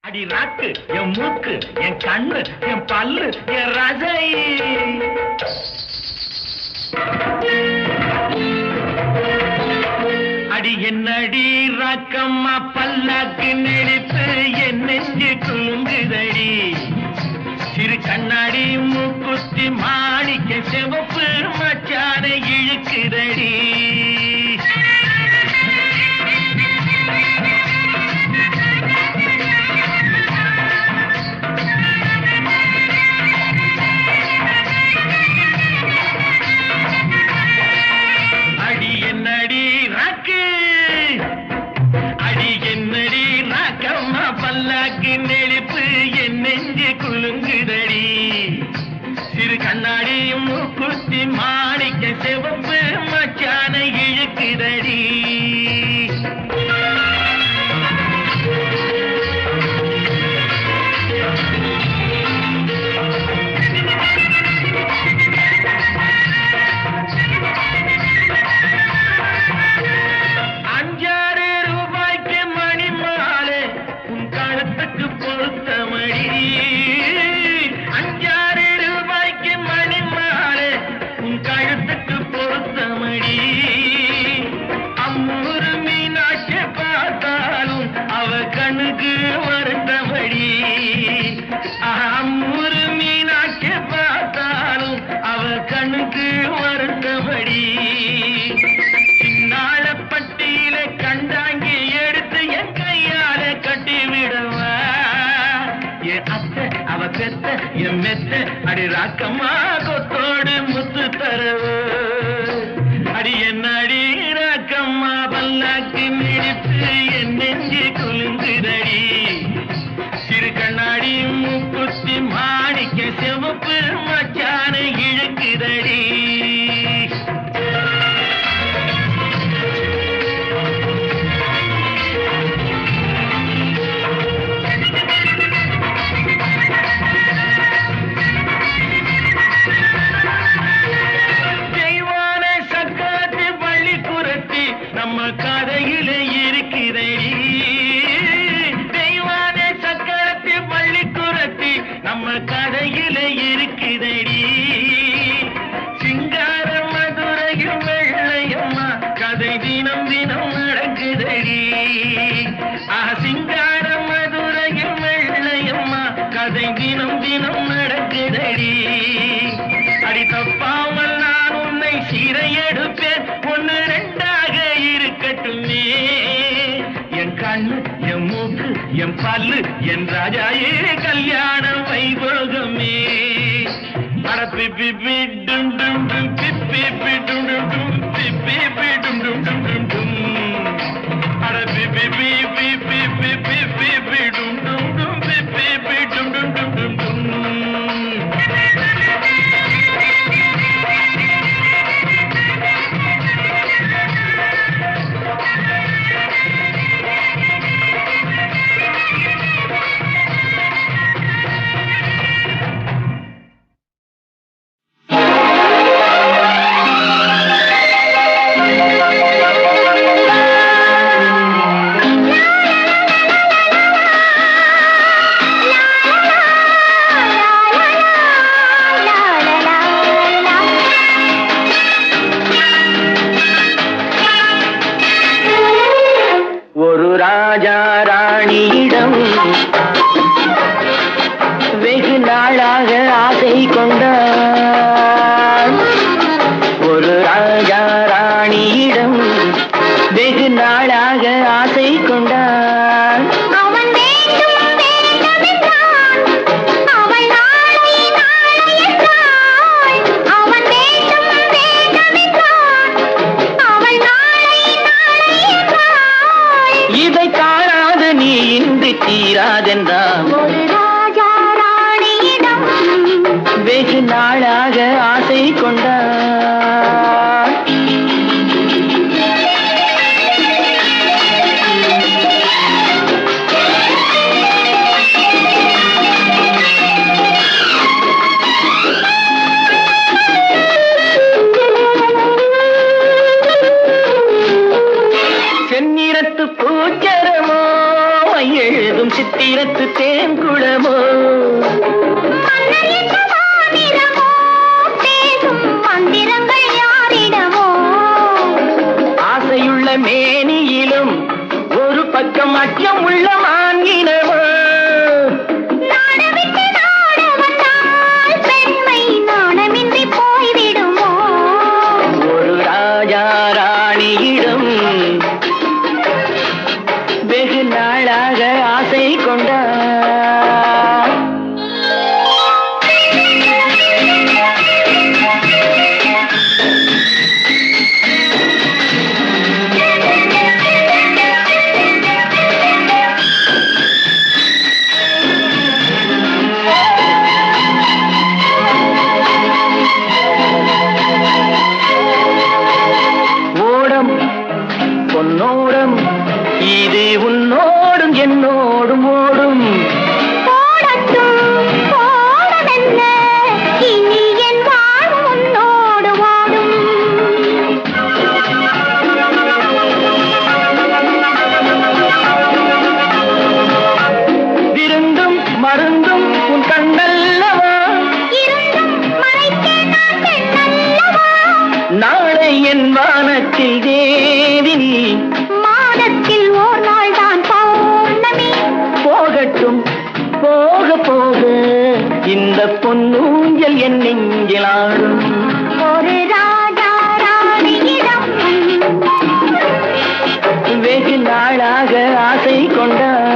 அடி நாக்கு, என் மூக்கு, என் கண்ணு, என் பல்லு, என் ரசை. அடி என்னடி ராக்கம்மா பல்லாக்கு நெளிப்பு என் நெஞ்சு குங்குதடி. சிறு கண்ணாடி மூக்குத்தி மாணிக்க சிவப்பு மச்சான இழுக்குதடி. மூக்குத்தி மாணிக்க சிவப்பு மச்சான இழுக்குதடி. கண்ணுக்கு வருத்தமடி அம்மூரு மீனாட்சி பார்த்தாலும் அவ கண்ணுக்கு வருத்தமடி. சின்னாள பட்டியில கண்டாங்கி எடுத்து என் கையால கட்டி விடுவா. என் அத்தை அவ பெத்த என் மெத்த அடி ராக்கம்மா கொத்தோடு முத்து தரவு. அடி என்ன அடி ராக்கம்மா பல்லாக்கு மிடித்து என் நெஞ்சு குலுங்குதடி. சிறு கண்ணாடி மூக்குத்தி மாணிக்க சிவப்பு மச்சான இழுக்குதடி. தெய்வான சக்காத்து பள்ளி குரத்தி நம்ம கதையில இருக்கிறடி. தெய்வான சக்கரத்து பள்ளி குரத்தி நம்ம கதையில இருக்குதடி. சிங்கார மதுரையும் வெள்ளையம்மா கதை தினம் தினம் நடக்குதடி. சிங்கார மதுரையும் வெள்ளையம்மா கதை தினம் தினம் நடக்குதடி. அடி தப்பாமல் நான் உன்னை சீரை எடுப்பேன் ஒன்னு ரெண்டாக இருக்கட்டுமே. என் கண்ணு என் மூக்கு என் பல்லு என் ராஜாயே கல்யாண வைபோகமே. அட பிப்பி டும் டும் டும் பிப்பி டும் டும் டும் பிப்பி டும் டும் டும் டும் டும். அட பிப்பி பிப்பி பிப்பி பிப்பி டும் டும் டும் பிப்பி டும் டும் டும் டும் டும். வெகு நாளாக ஆசை கொண்டான். ஒரு ராஜா ராணியிடம் வெகு நாளாக ஆசை கொண்டான். அவன் வேண்டும் வேண்டுமென்றான், அவள் நாளை நாளை என்றாள். அவன் வேண்டும் வேண்டுமென்றான், அவள் நாளை நாளை என்றாள். இதை காணாது நீ இன்றி தீராதென்றான். ஒரு ராஜா ராணியிடம் வெகு நாளாக ஆசை கொண்டான். செந்நிறத்து பூச்சரமோ எழுதும் சித்திரத்து தேன்குளமோ மன்னர் என்ற மாநிலமோ பேசும் மந்திரங்கள் யாரிடம் மேலாடும் ஒரு ராஜா ராணியிடம் வெகு நாளாக ஆசை கொண்டார்.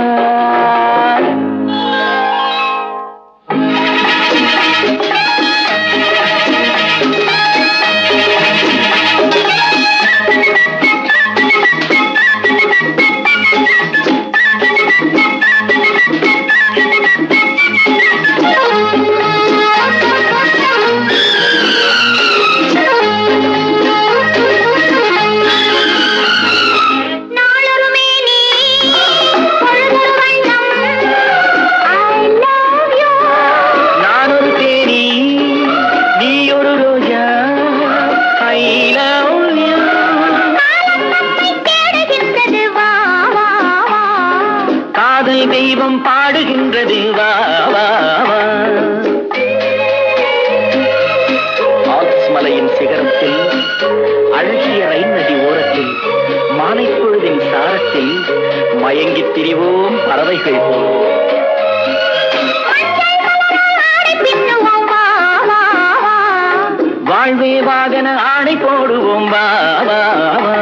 தெய்வம் பாடுகின்றது வா வா வா. ஆல்ப்ஸ் மலையின் சிகரத்தில் அழகிய ரைன் நதி ஓரத்தில் மாலைப்பொழுதின் சாரத்தில் மயங்கித் திரிவோம் பறவைகள் போல். வாழ்வே வாகன ஆணை போடுவோம் வா வா வா.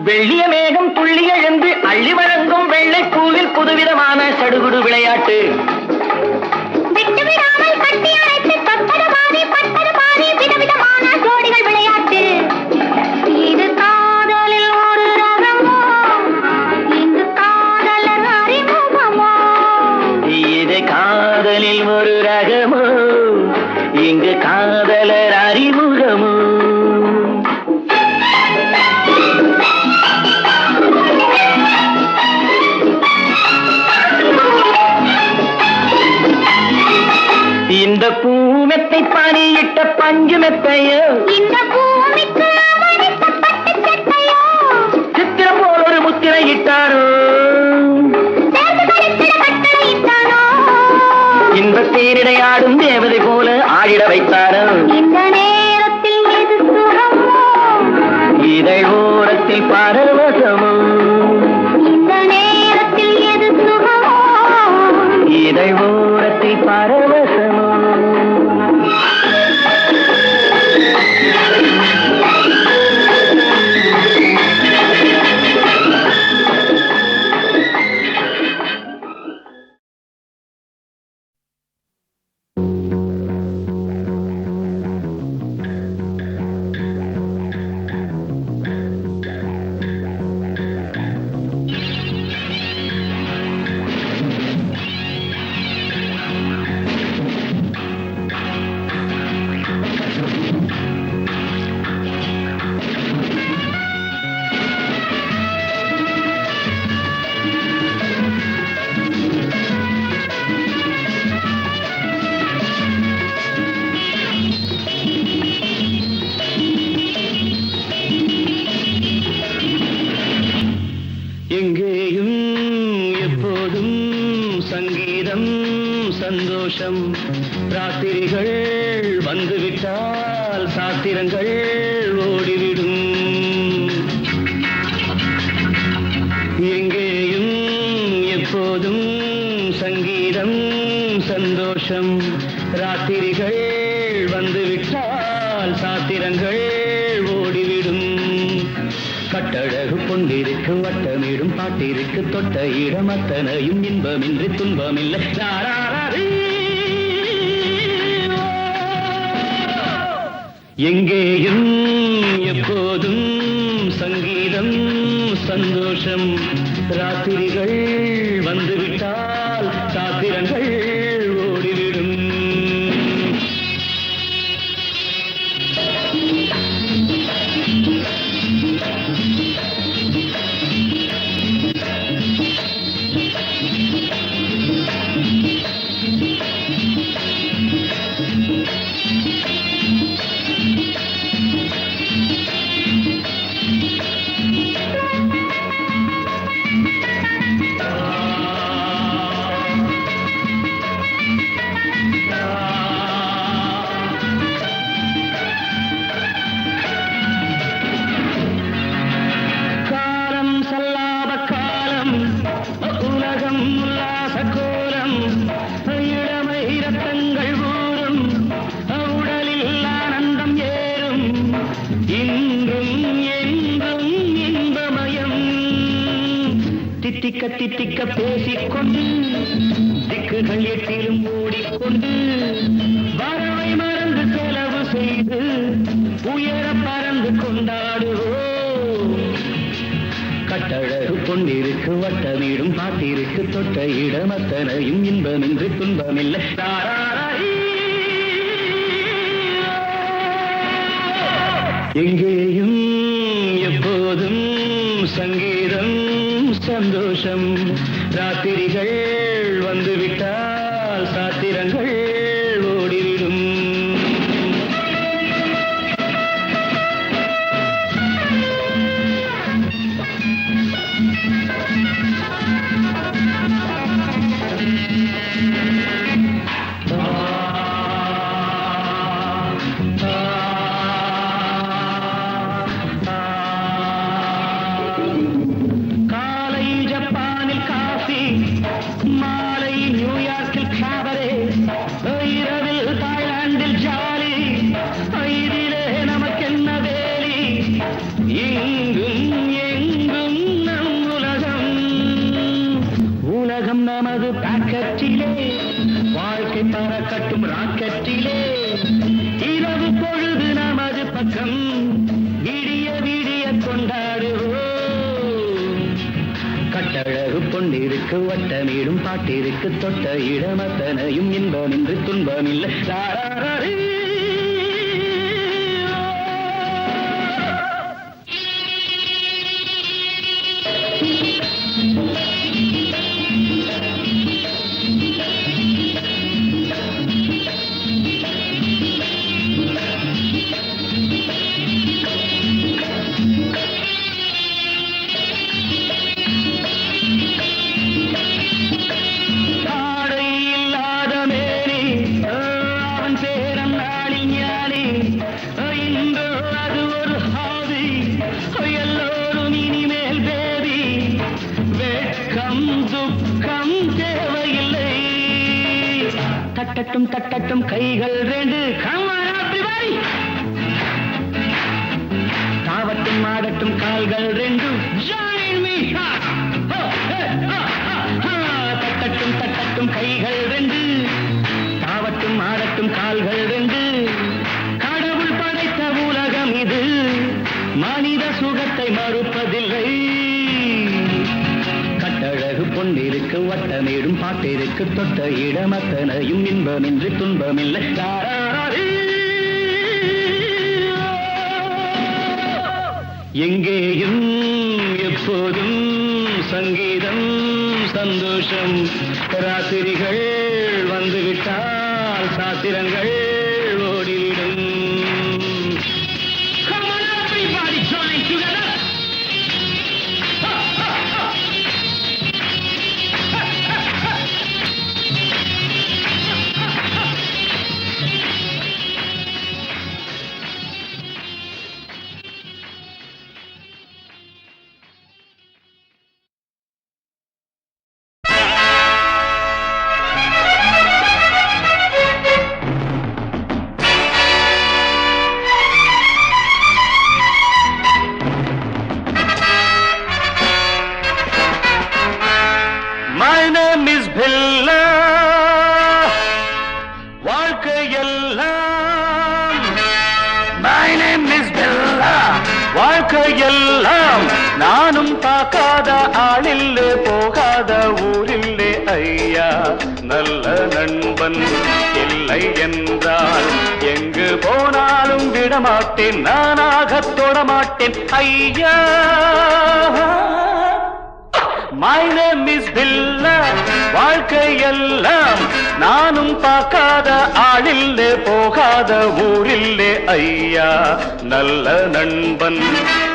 வெள்ளிய மேகம் துள்ளி எழுந்து அள்ளி வழங்கும் வெள்ளை பூவில் புதுவிதமான சடுகுடு விளையாட்டு. விட்டுவிடாமல் கட்டி அணைத்து தொட்டது பாதி பட்டது பாதி விதவிதமான ஜோடிகள் விளையாட்டு. இது காதலில் ஒரு ரகமோ, இங்கு காதலர் அறிமுகமோ. இது காதலில் ஒரு ரகமோ, இங்கு காதலர் அறிமுகமோ. இந்த பூமெத்தை பணியிட்ட பஞ்சு மெத்தையோ, இந்த பூமிக்கு அவனித்த பட்டு சட்டையோ, சித்திரம் போல் ஒரு முத்திரை இட்டாரோ, சேர்த்து கழித்திட கட்டளை இட்டானோ. இன்பத் தேனிடை ஆடும் தேவதை போல ஆடிட வைத்தாரோ. இந்த நேரத்தில் எது சுகமோ, இதழ் ஓரத்தில் பரவசமோ, இந்த நேரத்தில் எது சுகமோ, இதழ் ஓரத்தில் பரவசமோ. எங்கேயும் எப்போதும் சங்கீதம் சந்தோஷம். ராத்திரிகள் வந்துவிட்டால் சாத்திரங்கள் ஓடிவிடும். எங்கேயும் எப்போதும் சங்கீதம் சந்தோஷம். ராத்திரிகள் வந்துவிட்டால் சாத்திரங்கள் ஓடிவிடும். கட்டழகு பொன்னிருக்கு வட்டமிடும் பாட்டிற்கு தொட்ட இடம் அத்தனையும் இன்பமின்றி துன்பமில்லை. எங்கேயும் எப்போதும் சங்கீதம் சந்தோஷம். ராத்திரிகள் வந்துவிட்டால் சாத்திரங்கள் ஓடிவிடும். தித்திக்க பேசிக்கொண்டு திக்குகள் எட்டிலும் ஓடிக்கொண்டு வரவை மறந்து செலவு செய்து உயர பறந்து கொண்டாடுவோம். கட்டழகு பொன்னிருக்கு வட்டமிடும் பாட்டிற்கு தொட்ட இடம் அத்தனையும் இன்பமின்றி துன்பமில்லை. எங்கேயும் எப்போதும் சங்கீதம் சந்தோஷம். ராத்திரிகள் வந்துவிட்டால் சாத்திரங்கள் ஓடிவிடும். மாலை நியூயார்க்கில் காபரே, இரவில் தாய்லாந்தில் ஜாலி. இதிலே நமக்கென்ன வேலி? எங்கும் எங்கும் நம் உலகம். உலகம் நமது பாக்கெட்டிலே, வாழ்க்கை பறக்கட்டும் ராக்கெட்டிலே. இரவு பொழுது நமது பக்கம், விடிய விடிய கொண்டாடுவோம். கட்டழகு பொன்னிருக்கு வட்டமிடும் பாட்டிற்கு தொட்ட இடமத்தனையும் இன்பமின்றி துன்பமில்லை. தட்டட்டும் தட்டட்டும் கைகள் ரெண்டு, தாவட்டும் ஆடட்டும் கால்கள் ரெண்டு. தட்டட்டும் தட்டட்டும் கைகள் ரெண்டு, தாவட்டும் ஆடட்டும் கால்கள் ரெண்டு. கடவுள் படைத்த உலகம் இது, மனித சுகத்தை மறுப்பதில்லை. கட்டழகு பொன்னிருக்கு வட்டமிடும் பாட்டிற்கு தொட்ட இடமத்தனையும் இன்பமின்றி துன்பமில்லை. எங்கேயும் எப்போதும் சங்கீதம் சந்தோஷம். ராத்திரிகள் வந்துவிட்டால் சாத்திரங்கள் ஓடிவிடும். வாழ்க்கையெல்லாம் நானும் பார்க்காத ஆளில்லே, போகாத ஊரில்லே ஐயா. நல்ல நண்பன் இல்லை என்றால் எங்கு போனாலும் விடமாட்டேன், நானாக தொடமாட்டேன் ஐயா. My name is Billa. வாழ்க்கையெல்லாம் நானும் பார்க்காத ஆளில்லே, போகாத ஊரில்லே ஐயா. நல்ல நண்பன்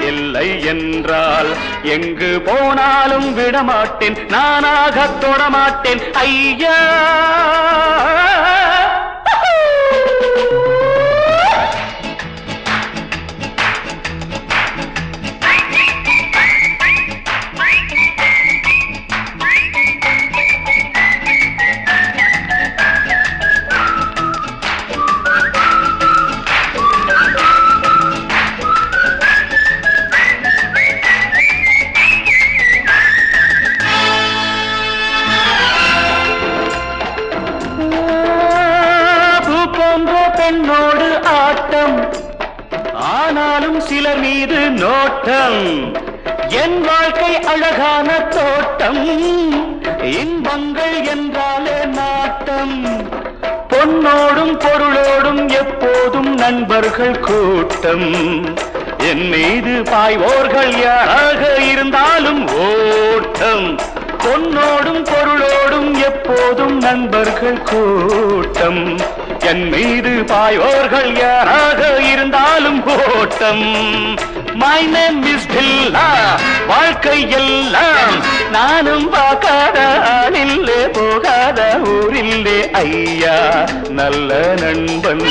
இல்லை என்றால் எங்கு போனாலும் விடமாட்டேன், நானாக தொடமாட்டேன் ஐயா. பெண்ணோடு ஆட்டம், ஆனாலும் சிலர் மீது நோட்டம். என் வாழ்க்கை அழகான தோட்டம், இன்பங்கள் என்றாலே நாட்டம். பொன்னோடும் பொருளோடும் எப்போதும் நண்பர்கள் கூட்டம். என் மீது பாய்வோர்கள் யாராக இருந்தாலும் ஓட்டம். பொன்னோடும் பொருளோடும் எப்போதும் நண்பர்கள் கூட்டம். என் மீது பாய்வோர்கள் யாராக இருந்தாலும் ஓட்டம். My name is Billa, வாழ்க்கை எல்லாம் நானும் பார்க்காத ஆளில்லே, போகாத ஊரில்லே. ஐயா நல்ல நண்பன்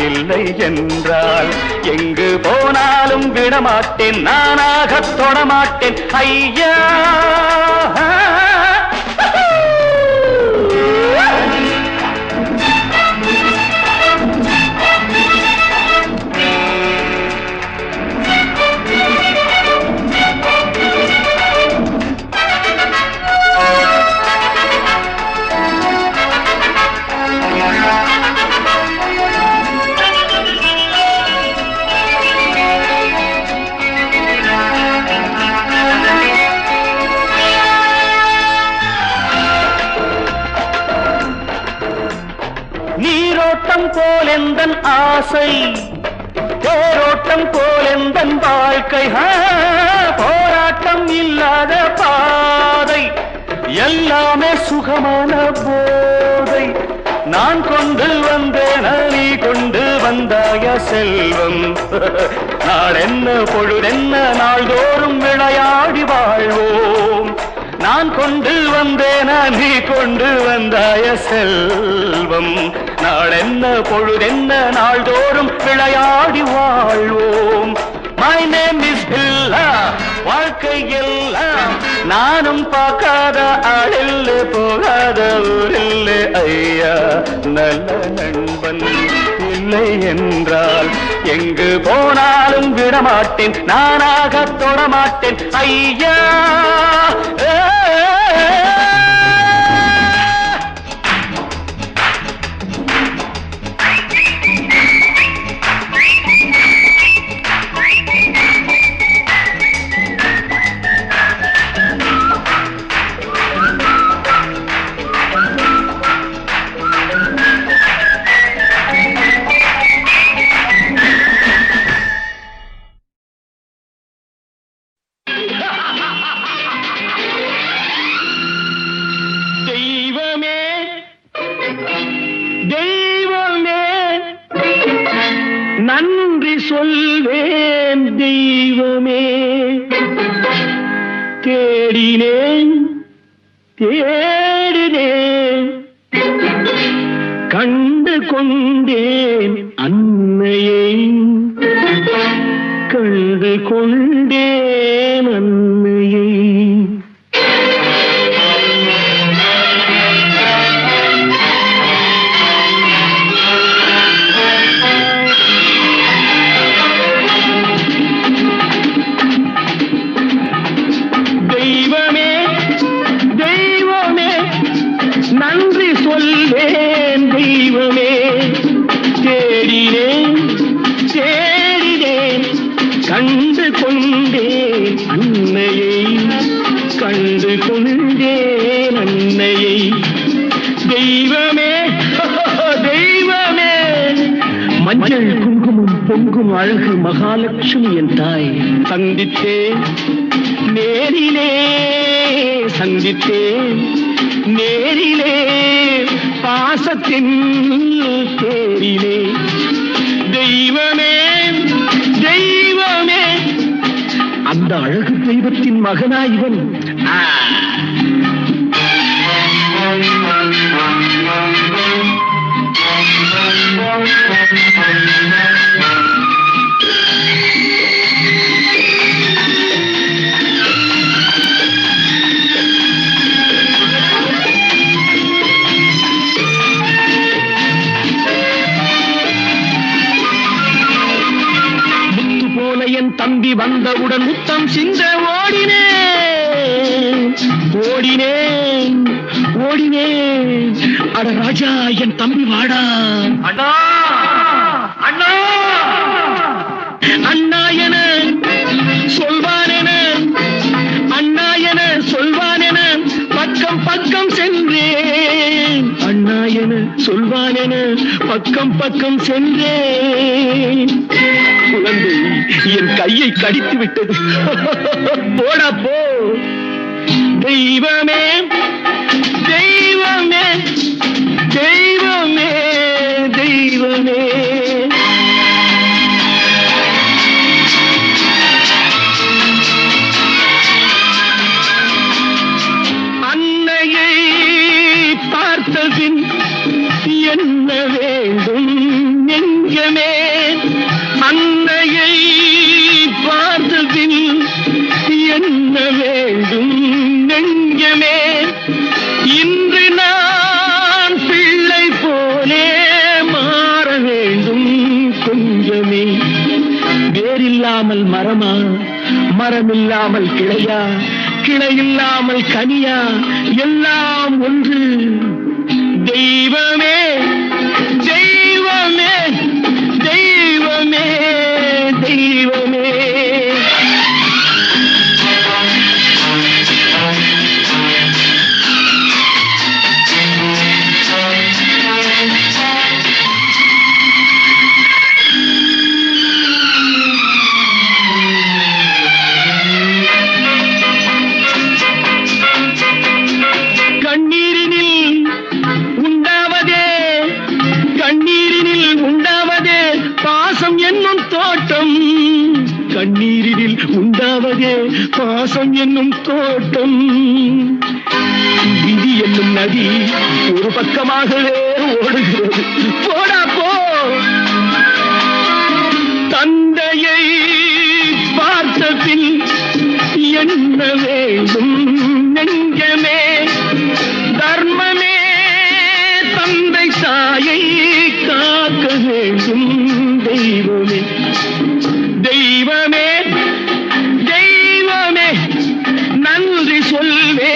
இல்லை என்றால் எங்கு போனாலும் விடமாட்டேன், நானாக தொடமாட்டேன். ஐயா நீரோட்டம் போலெந்தன் ஆசை, தேரோட்டம் போலெந்தன் வாழ்க்கை. போராட்டம் இல்லாத பாதை, எல்லாமே சுகமான போதை. நான் கொண்டு வந்தேன், நீ கொண்டு வந்தாய செல்வம். நாளென்ன பொழுதென்ன நாள்தோறும் விளையாடி வாழ்வோம். நான் கொண்டு வந்தேன, நீ கொண்டு வந்தாய செல்வம். நாளென்ன பொழுதென்ன நாள்தோறும் விளையாடி வாழ்வோம். My name is Billa, வாழ்க்கை எல்லாம் நானும் பார்க்காத ஆளில்லே, போகாத ஊரில்லே. ஐயா நல்ல நண்பன் இல்லை என்றால் எங்கு போனாலும் விடமாட்டேன், நானாக தொடமாட்டேன். ஐயா நன்றி சொல்வேன் தெய்வமே. தேடினேன் தேடினேன், கண்டு கொண்டேன் அன்னையை, கண்டு கொண்டேன் அன்னையை. நன்றி சொல்வேன் தெய்வமே. தேடினேன் தேடினேன், கண்டு கொண்டேன் அன்னையை, கண்டு கொண்டேன் அன்னையை. தெய்வமே தெய்வமே, மஞ்சள் குங்குமம் பொங்கும் அழகு மகாலட்சுமி என் தாய். சந்தித்தேன் நேரிலே, சந்தித்தேன் நேரிலே, பாசத்தின் தேரிலே. தெய்வமே தெய்வமே, அந்த அழகு தெய்வத்தின் மகனா இவன். என் தம்பி வந்தவுடன் முத்தம் சிந்த ஓடினேன் ஓடினேன் ஓடினேன். அட ராஜா, என் தம்பி வாடா. அண்ணா அக்கம் பக்கம் சென்றேன். குழந்தை என் கையை கடித்து விட்டது. போடா போ. தெய்வமே தெய்வமே தெய்வமே தெய்வமே. அன்னையை பார்த்தபின் என்ன வேண்டும் நெஞ்சமே? அன்னையை பார்த்தபின் என்ன வேண்டும் நெஞ்சமே? இன்று நான் பிள்ளை போலே மாற வேண்டும் கொஞ்சமே. வேரில்லாமல் மரமா, மரமில்லாமல் கிளையா, கிளையில்லாமல் கனியா, எல்லாம் ஒன்று. தெய்வமே தெய்வமே தெய்வமே தெய்வமே. கண்ணீரினில் உண்டாவதே பாசம் என்னும் தோட்டம். கண்ணீரினில் உண்டாவதே பாசம் என்னும் தோட்டம். விதி என்னும் நதி ஒரு பக்கமாகவே ஓடுகிறது. போடா போ. தந்தையை பார்த்த பின் என்ன வேண்டும் நெஞ்சமே? தர்மமே தந்தை தாயை காக்க வேண்டும். தெய்வமே தெய்வமே தெய்வமே நன்றி சொல்வே